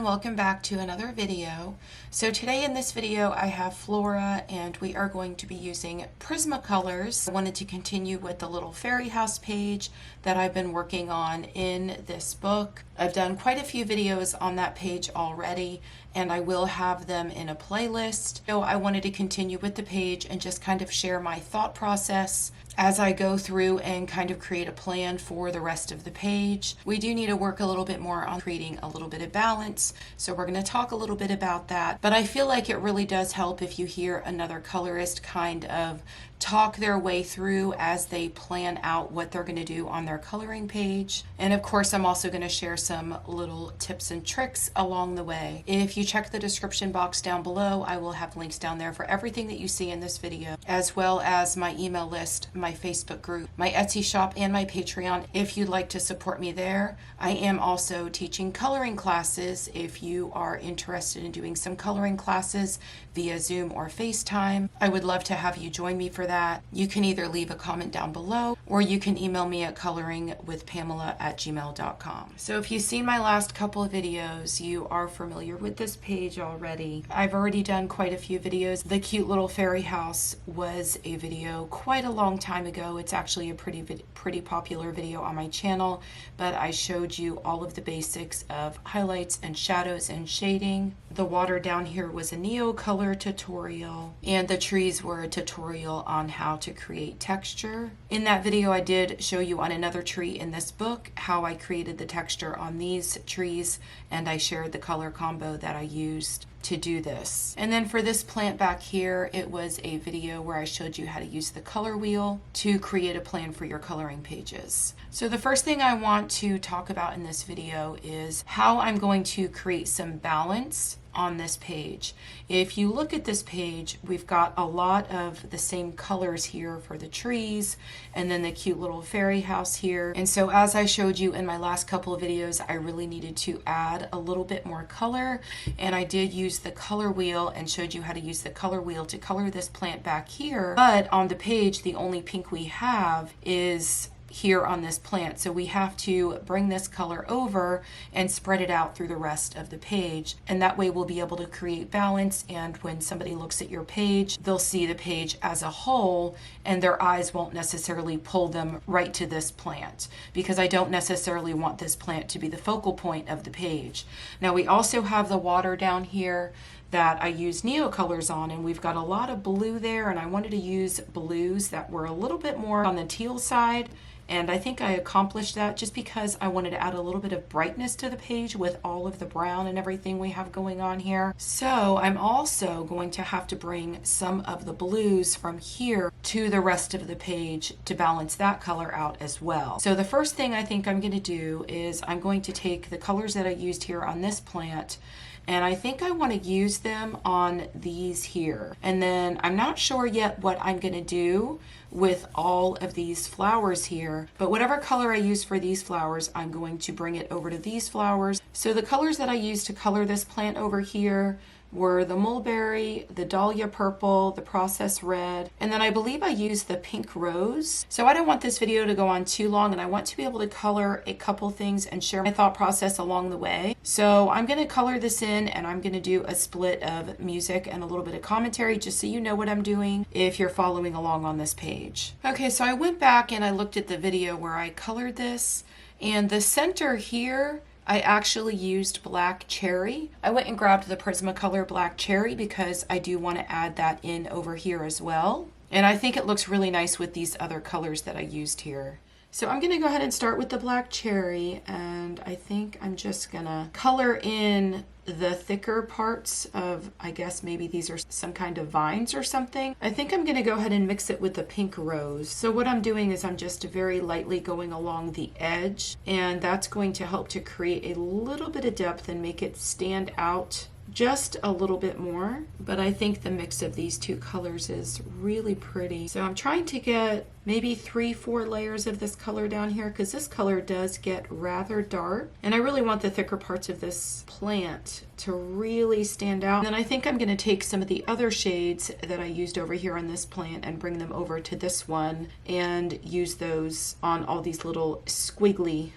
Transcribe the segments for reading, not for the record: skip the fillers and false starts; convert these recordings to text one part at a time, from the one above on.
welcome back to another video. So today in this video I have Flora and we are going to be using Prismacolors. I wanted to continue with the little fairy house page that I've been working on in this book. I've done quite a few videos on that page already and I will have them in a playlist. So I wanted to continue with the page and just kind of share my thought process as I go through and kind of create a plan for the rest of the page. We do need to work a little bit more on creating a little bit of balance, so we're going to talk a little bit about that. But I feel like it really does help if you hear another colorist kind of talk their way through as they plan out what they're going to do on their coloring page. And of course, I'm also going to share some little tips and tricks along the way. If you check the description box down below, I will have links down there for everything that you see in this video, as well as my email list, my Facebook group, my Etsy shop, and my Patreon if you'd like to support me there. I am also teaching coloring classes if you are interested in doing some coloring classes via Zoom or FaceTime. I would love to have you join me for that. You can either leave a comment down below or you can email me at coloringwithpamela@gmail.com. So if you've seen my last couple of videos, you are familiar with this page already. I've already done quite a few videos. The cute little fairy house was a video quite a long time ago. It's actually a pretty popular video on my channel, but I showed you all of the basics of highlights and shadows and shading. The water down here was a Neo color tutorial, and the trees were a tutorial on how to create texture. In that video, I did show you on another tree in this book how I created the texture on these trees, and I shared the color combo that I used to do this. And then for this plant back here, it was a video where I showed you how to use the color wheel to create a plan for your coloring pages. So the first thing I want to talk about in this video is how I'm going to create some balance on this page. If you look at this page, we've got a lot of the same colors here for the trees and then the cute little fairy house here. And so as I showed you in my last couple of videos, I really needed to add a little bit more color, and I did use the color wheel and showed you how to use the color wheel to color this plant back here. But on the page, the only pink we have is here on this plant, so we have to bring this color over and spread it out through the rest of the page, and that way we'll be able to create balance, and when somebody looks at your page, they'll see the page as a whole and their eyes won't necessarily pull them right to this plant, because I don't necessarily want this plant to be the focal point of the page. Now we also have the water down here that I use Neo colors on, and we've got a lot of blue there, and I wanted to use blues that were a little bit more on the teal side. And I think I accomplished that just because I wanted to add a little bit of brightness to the page with all of the brown and everything we have going on here. So I'm also going to have to bring some of the blues from here to the rest of the page to balance that color out as well. So the first thing I think I'm going to do is I'm going to take the colors that I used here on this plant, and I think I want to use them on these here. And then I'm not sure yet what I'm going to do with all of these flowers here, but whatever color I use for these flowers, I'm going to bring it over to these flowers. So the colors that I used to color this plant over here were the mulberry, the dahlia purple, the processed red, and then I believe I used the pink rose. So I don't want this video to go on too long, and I want to be able to color a couple things and share my thought process along the way. So I'm going to color this in, and I'm going to do a split of music and a little bit of commentary just so you know what I'm doing if you're following along on this page. Okay, so I went back and I looked at the video where I colored this, and the center here I actually used black cherry. I went and grabbed the Prismacolor black cherry because I do want to add that in over here as well. And I think it looks really nice with these other colors that I used here. So I'm going to go ahead and start with the black cherry, and I think I'm just going to color in the thicker parts of, I guess maybe these are some kind of vines or something. I think I'm going to go ahead and mix it with the pink rose. So what I'm doing is I'm just very lightly going along the edge, and that's going to help to create a little bit of depth and make it stand out just a little bit more. But I think the mix of these two colors is really pretty. So I'm trying to get maybe 3-4 layers of this color down here, because this color does get rather dark, and I really want the thicker parts of this plant to really stand out. And then I think I'm going to take some of the other shades that I used over here on this plant and bring them over to this one and use those on all these little squiggly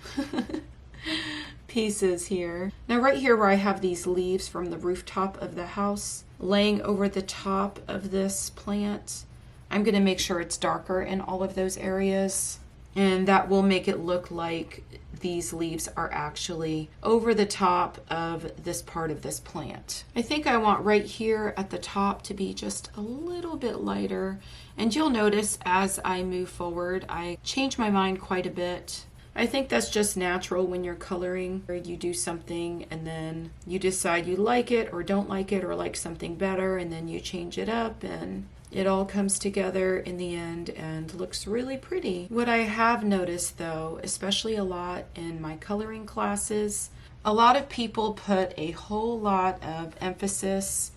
pieces here. Now right here where I have these leaves from the rooftop of the house laying over the top of this plant, I'm going to make sure it's darker in all of those areas, and that will make it look like these leaves are actually over the top of this part of this plant. I think I want right here at the top to be just a little bit lighter, and you'll notice as I move forward I change my mind quite a bit. I think that's just natural when you're coloring. You do something and then you decide you like it or don't like it or like something better, and then you change it up and it all comes together in the end and looks really pretty. What I have noticed though, especially a lot in my coloring classes, a lot of people put a whole lot of emphasis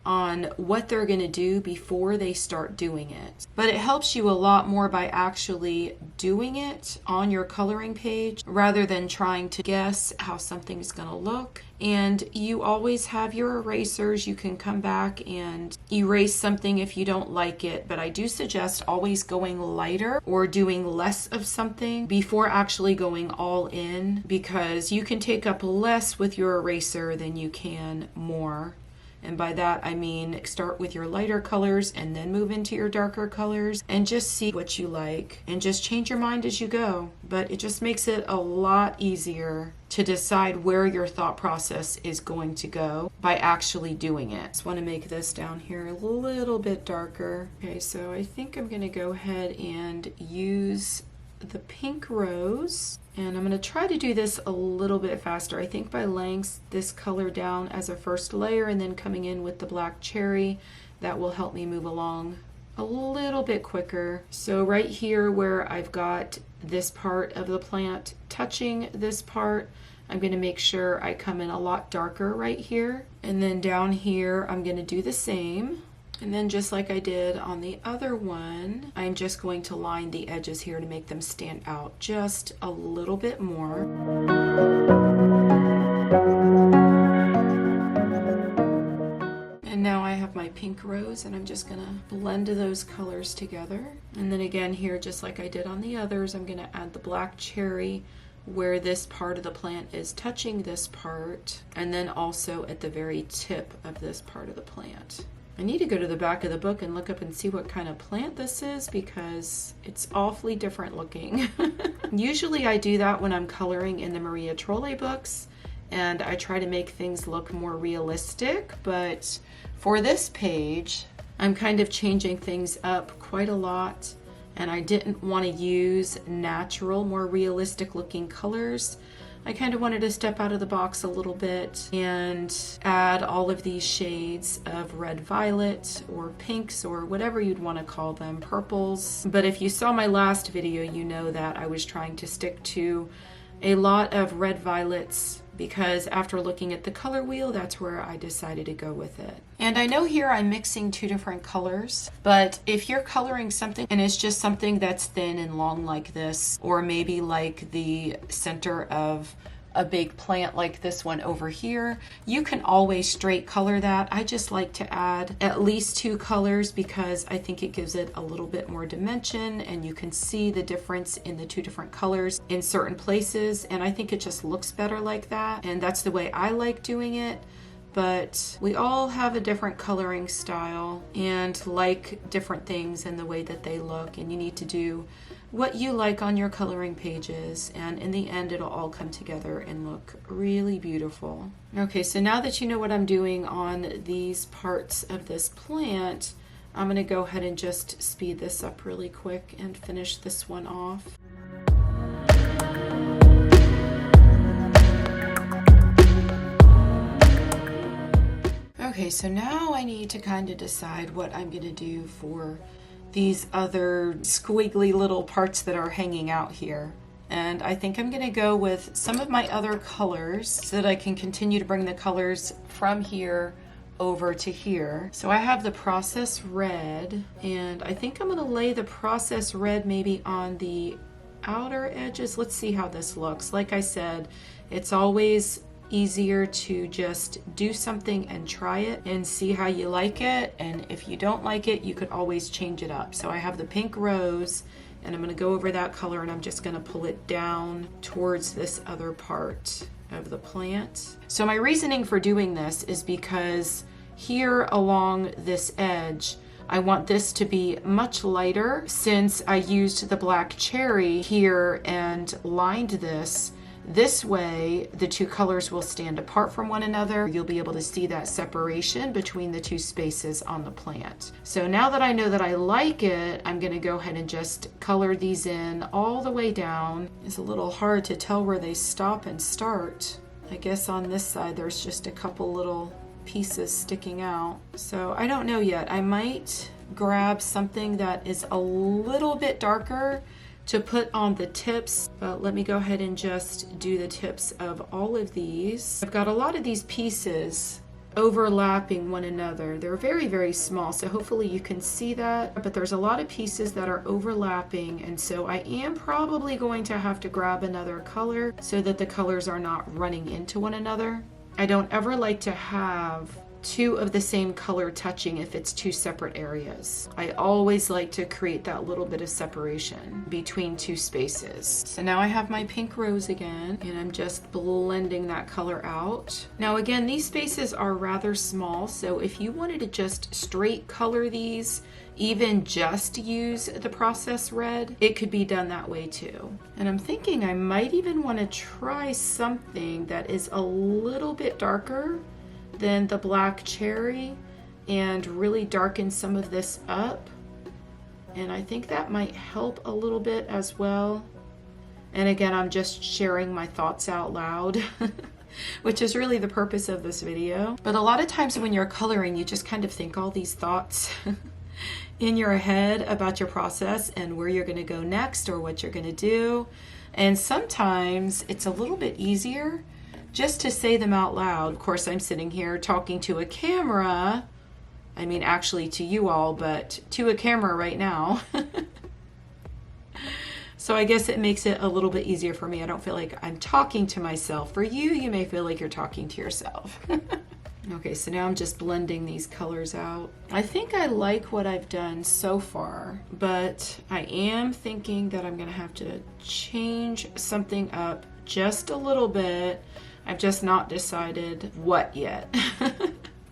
on what they're going to do before they start doing it. But it helps you a lot more by actually doing it on your coloring page rather than trying to guess how something's going to look. And you always have your erasers. You can come back and erase something if you don't like it, but I do suggest always going lighter or doing less of something before actually going all in, because you can take up less with your eraser than you can more. And by that I mean start with your lighter colors and then move into your darker colors and just see what you like and just change your mind as you go. But it just makes it a lot easier to decide where your thought process is going to go by actually doing it. Just want to make this down here a little bit darker. Okay, so I think I'm going to go ahead and use the pink rose, and I'm going to try to do this a little bit faster. I think by laying this color down as a first layer and then coming in with the black cherry, that will help me move along a little bit quicker. So right here where I've got this part of the plant touching this part, I'm going to make sure I come in a lot darker right here, and then down here I'm going to do the same. And then just like I did on the other one, I'm just going to line the edges here to make them stand out just a little bit more. And now I have my pink rose, and I'm just gonna blend those colors together. And then again here, just like I did on the others, I'm gonna add the black cherry where this part of the plant is touching this part, and then also at the very tip of this part of the plant. I need to go to the back of the book and look up and see what kind of plant this is, because it's awfully different looking. Usually I do that when I'm coloring in the Maria Trolle books, and I try to make things look more realistic, but for this page I'm kind of changing things up quite a lot, and I didn't want to use natural, more realistic looking colors. I kind of wanted to step out of the box a little bit and add all of these shades of red violet or pinks or whatever you'd want to call them, purples. But if you saw my last video, you know that I was trying to stick to a lot of red violets, because after looking at the color wheel, that's where I decided to go with it. And I know here I'm mixing two different colors, but if you're coloring something and it's just something that's thin and long like this, or maybe like the center of a big plant like this one over here, you can always straight color that. I just like to add at least two colors because I think it gives it a little bit more dimension, and you can see the difference in the two different colors in certain places, and I think it just looks better like that, and that's the way I like doing it. But we all have a different coloring style and like different things in the way that they look, and you need to do what you like on your coloring pages, and in the end it'll all come together and look really beautiful. Okay, so now that you know what I'm doing on these parts of this plant, I'm going to go ahead and just speed this up really quick and finish this one off. Okay, so now I need to kind of decide what I'm going to do for these other squiggly little parts that are hanging out here. And I think I'm going to go with some of my other colors so that I can continue to bring the colors from here over to here. So I have the process red, and I think I'm going to lay the process red maybe on the outer edges. Let's see how this looks. Like I said, it's always easier to just do something and try it and see how you like it, and if you don't like it, you could always change it up. So I have the pink rose And I'm going to go over that color and I'm just going to pull it down towards this other part of the plant. So my reasoning for doing this is because here along this edge, I want this to be much lighter since I used the black cherry here and lined this. This way, the two colors will stand apart from one another. You'll be able to see that separation between the two spaces on the plant. So now that I know that I like it, I'm gonna go ahead and just color these in all the way down. It's a little hard to tell where they stop and start. I guess on this side, there's just a couple little pieces sticking out. So I don't know yet. I might grab something that is a little bit darker to put on the tips, but let me go ahead and just do the tips of all of these. I've got a lot of these pieces overlapping one another. They're very, very small, so hopefully you can see that, but there's a lot of pieces that are overlapping, and so I am probably going to have to grab another color so that the colors are not running into one another. I don't ever like to have two of the same color touching if it's two separate areas. I always like to create that little bit of separation between two spaces. So now I have my pink rose again, and I'm just blending that color out. Now again, these spaces are rather small, so if you wanted to just straight color these, even just use the process red, it could be done that way too. And I'm thinking I might even want to try something that is a little bit darker than the black cherry and really darken some of this up. And I think that might help a little bit as well. And again, I'm just sharing my thoughts out loud, which is really the purpose of this video. But a lot of times when you're coloring, you just kind of think all these thoughts in your head about your process and where you're going to go next or what you're going to do. And sometimes it's a little bit easier just to say them out loud. Of course, I'm sitting here talking to a camera. I mean, actually to you all, but to a camera right now. So I guess it makes it a little bit easier for me. I don't feel like I'm talking to myself. For you, you may feel like you're talking to yourself. Okay, so now I'm just blending these colors out. I think I like what I've done so far, but I am thinking that I'm gonna have to change something up just a little bit. I've just not decided what yet.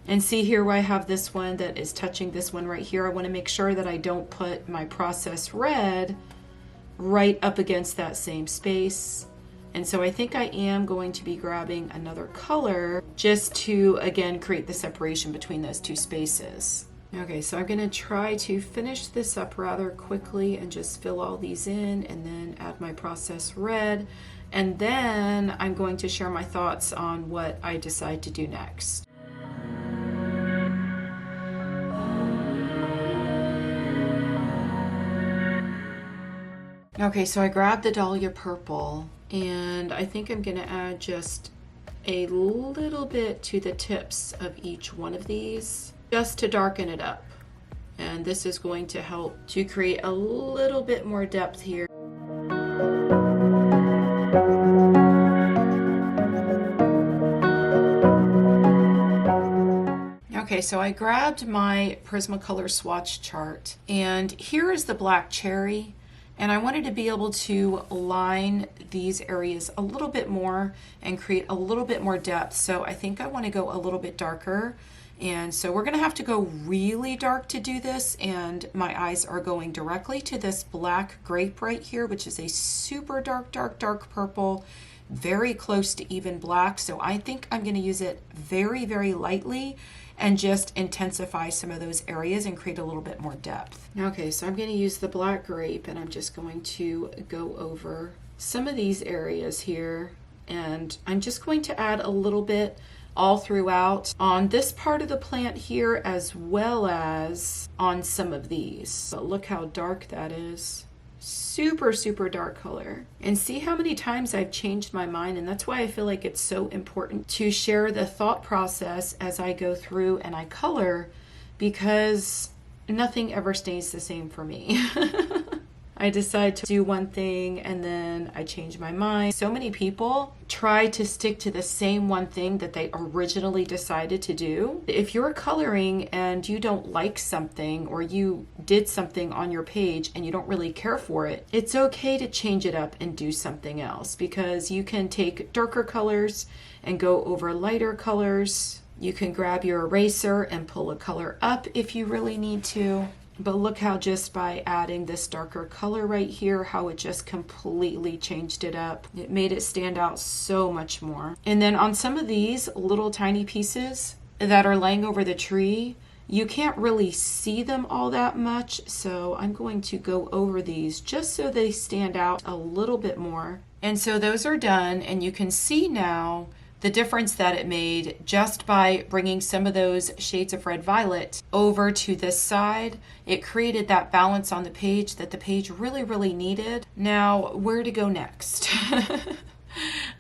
And see here where I have this one that is touching this one right here. I want to make sure that I don't put my process red right up against that same space. And so I think I am going to be grabbing another color just to, again, create the separation between those two spaces. Okay, so I'm going to try to finish this up rather quickly and just fill all these in and then add my process red. And then I'm going to share my thoughts on what I decide to do next. Okay, so I grabbed the Dahlia purple and I think I'm going to add just a little bit to the tips of each one of these just to darken it up. And this is going to help to create a little bit more depth here. Okay, so I grabbed my Prismacolor swatch chart and here is the black cherry, and I wanted to be able to line these areas a little bit more and create a little bit more depth. So I think I want to go a little bit darker, and so we're going to have to go really dark to do this, and my eyes are going directly to this black grape right here, which is a super dark purple, very close to even black. So I think I'm going to use it very, very lightly and just intensify some of those areas and create a little bit more depth. Okay, so I'm going to use the black grape and I'm just going to go over some of these areas here, and I'm just going to add a little bit all throughout on this part of the plant here as well as on some of these. But look how dark that is. Super, super dark color. And see how many times I've changed my mind, and that's why I feel like it's so important to share the thought process as I go through and I color, because nothing ever stays the same for me. I decide to do one thing and then I change my mind. So many people try to stick to the same one thing that they originally decided to do. If you're coloring and you don't like something, or you did something on your page and you don't really care for it, it's okay to change it up and do something else, because you can take darker colors and go over lighter colors. You can grab your eraser and pull a color up if you really need to. But look how just by adding this darker color right here, how it just completely changed it up. It made it stand out so much more. And then on some of these little tiny pieces that are laying over the tree, you can't really see them all that much. So I'm going to go over these just so they stand out a little bit more. And so those are done, and you can see now the difference that it made just by bringing some of those shades of red violet over to this side. It created that balance on the page that the page really, really needed. Now, where to go next?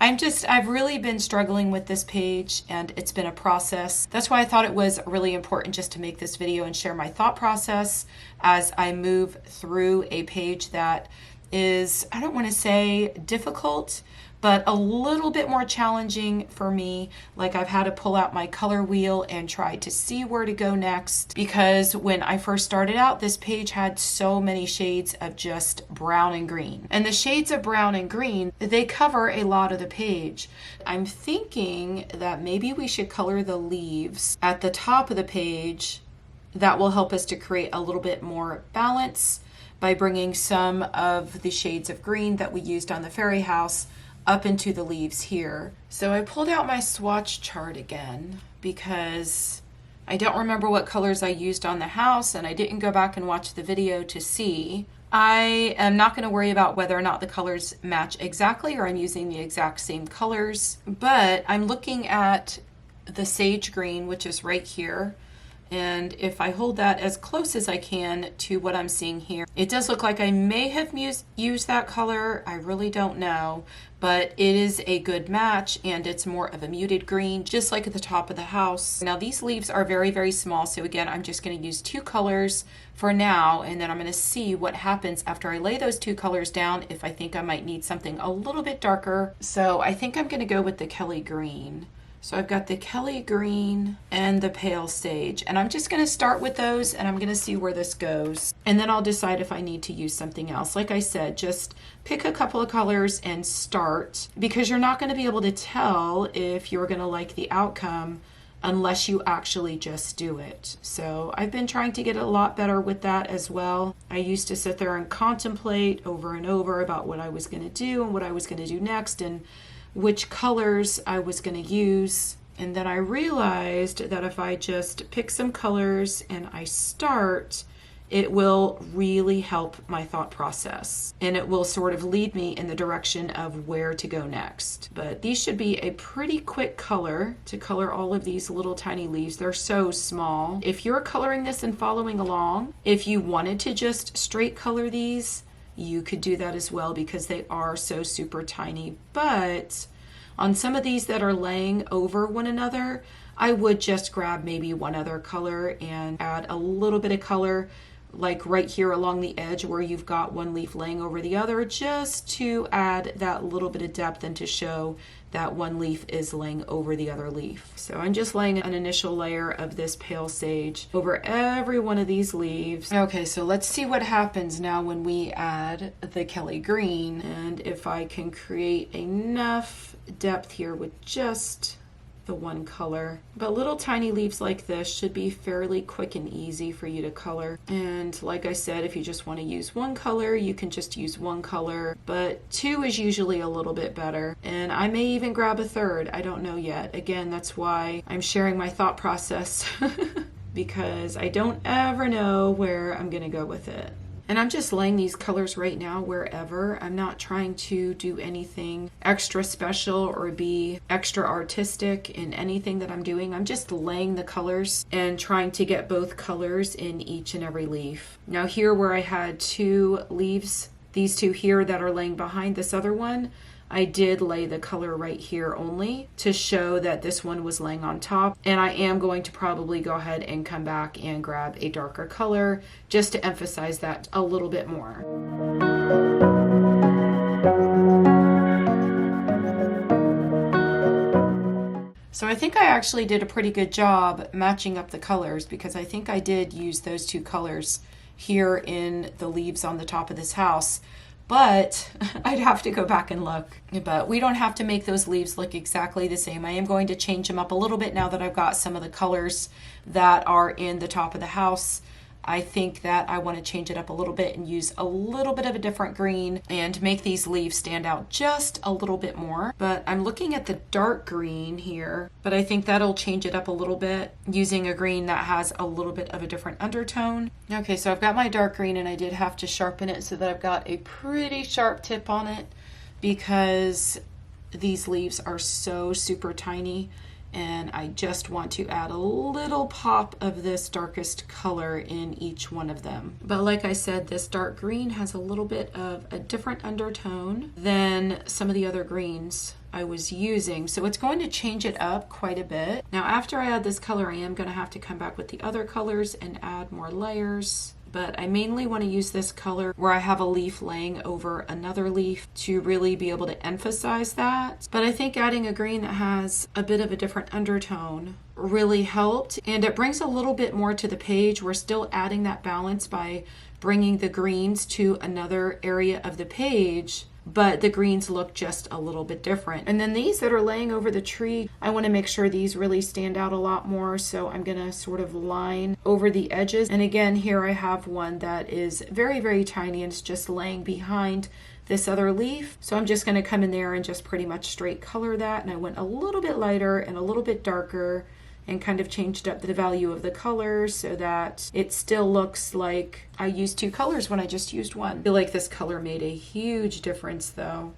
I've really been struggling with this page, and it's been a process. That's why I thought it was really important just to make this video and share my thought process as I move through a page that is, I don't want to say difficult, but a little bit more challenging for me. Like, I've had to pull out my color wheel and try to see where to go next, because when I first started out, this page had so many shades of just brown and green. And the shades of brown and green, they cover a lot of the page. I'm thinking that maybe we should color the leaves at the top of the page. That will help us to create a little bit more balance by bringing some of the shades of green that we used on the fairy house up into the leaves here. So I pulled out my swatch chart again because I don't remember what colors I used on the house, and I didn't go back and watch the video to see. I am not going to worry about whether or not the colors match exactly or I'm using the exact same colors, but I'm looking at the sage green, which is right here. And if I hold that as close as I can to what I'm seeing here, it does look like I may have used that color. I really don't know, but it is a good match, and it's more of a muted green, just like at the top of the house. Now these leaves are very, very small. So again, I'm just going to use 2 colors for now, and then I'm going to see what happens after I lay those 2 colors down, if I think I might need something a little bit darker. So I think I'm going to go with the Kelly green. So I've got the Kelly green and the pale sage, and I'm just going to start with those, and I'm going to see where this goes. And then I'll decide if I need to use something else. Like I said, just pick a couple of colors and start, because you're not going to be able to tell if you're going to like the outcome unless you actually just do it. So I've been trying to get a lot better with that as well. I used to sit there and contemplate over and over about what I was going to do and what I was going to do next, and which colors I was going to use. And then I realized that if I just pick some colors and I start, it will really help my thought process, and it will sort of lead me in the direction of where to go next. But these should be a pretty quick color to color all of these little tiny leaves. They're so small. If you're coloring this and following along, if you wanted to just straight color these, you could do that as well, because they are so super tiny. But on some of these that are laying over one another, I would just grab maybe one other color and add a little bit of color, like right here along the edge where you've got one leaf laying over the other, just to add that little bit of depth and to show that one leaf is laying over the other leaf. So I'm just laying an initial layer of this pale sage over every one of these leaves. Okay, so let's see what happens now when we add the Kelly green, and if I can create enough depth here with just the one color. But little tiny leaves like this should be fairly quick and easy for you to color. And like I said, if you just want to use one color, you can just use one color, but 2 is usually a little bit better. And I may even grab a third, I don't know yet. Again, that's why I'm sharing my thought process because I don't ever know where I'm gonna go with it. And I'm just laying these colors right now wherever. I'm not trying to do anything extra special or be extra artistic in anything that I'm doing. I'm just laying the colors and trying to get both colors in each and every leaf. Now here where I had 2 leaves, these 2 here that are laying behind this other one, I did lay the color right here only to show that this one was laying on top. And I am going to probably go ahead and come back and grab a darker color just to emphasize that a little bit more. So I think I actually did a pretty good job matching up the colors, because I think I did use those two colors here in the leaves on the top of this house. But I'd have to go back and look. But we don't have to make those leaves look exactly the same. I am going to change them up a little bit now that I've got some of the colors that are in the top of the house. I think that I want to change it up a little bit and use a little bit of a different green and make these leaves stand out just a little bit more. But I'm looking at the dark green here, but I think that'll change it up a little bit using a green that has a little bit of a different undertone. Okay, so I've got my dark green and I did have to sharpen it so that I've got a pretty sharp tip on it, because these leaves are so super tiny. And I just want to add a little pop of this darkest color in each one of them. But like I said, this dark green has a little bit of a different undertone than some of the other greens I was using. So it's going to change it up quite a bit. Now after I add this color, I am going to have to come back with the other colors and add more layers. But I mainly want to use this color where I have a leaf laying over another leaf to really be able to emphasize that. But I think adding a green that has a bit of a different undertone really helped, and it brings a little bit more to the page. We're still adding that balance by bringing the greens to another area of the page, but the greens look just a little bit different. And then these that are laying over the tree, I want to make sure these really stand out a lot more, so I'm going to sort of line over the edges. And again, here I have one that is very, very tiny and it's just laying behind this other leaf. So I'm just going to come in there and just pretty much straight color that. And I went a little bit lighter and a little bit darker and kind of changed up the value of the colors so that it still looks like I used two colors when I just used one. I feel like this color made a huge difference though.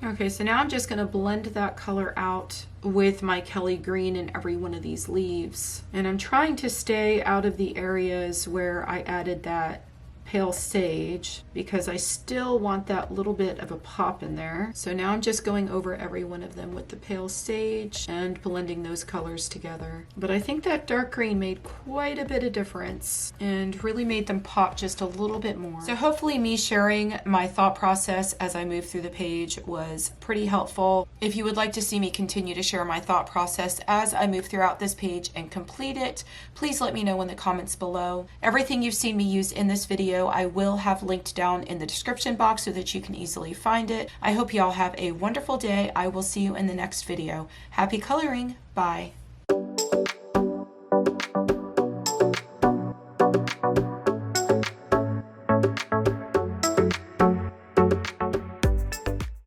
Okay, so now I'm just going to blend that color out with my Kelly green in every one of these leaves. And I'm trying to stay out of the areas where I added that pale sage, because I still want that little bit of a pop in there. So now I'm just going over every one of them with the pale sage and blending those colors together. But I think that dark green made quite a bit of difference and really made them pop just a little bit more. So hopefully me sharing my thought process as I move through the page was pretty helpful. If you would like to see me continue to share my thought process as I move throughout this page and complete it, please let me know in the comments below. Everything you've seen me use in this video I will have linked down in the description box so that you can easily find it. I hope you all have a wonderful day. I will see you in the next video. Happy coloring. Bye.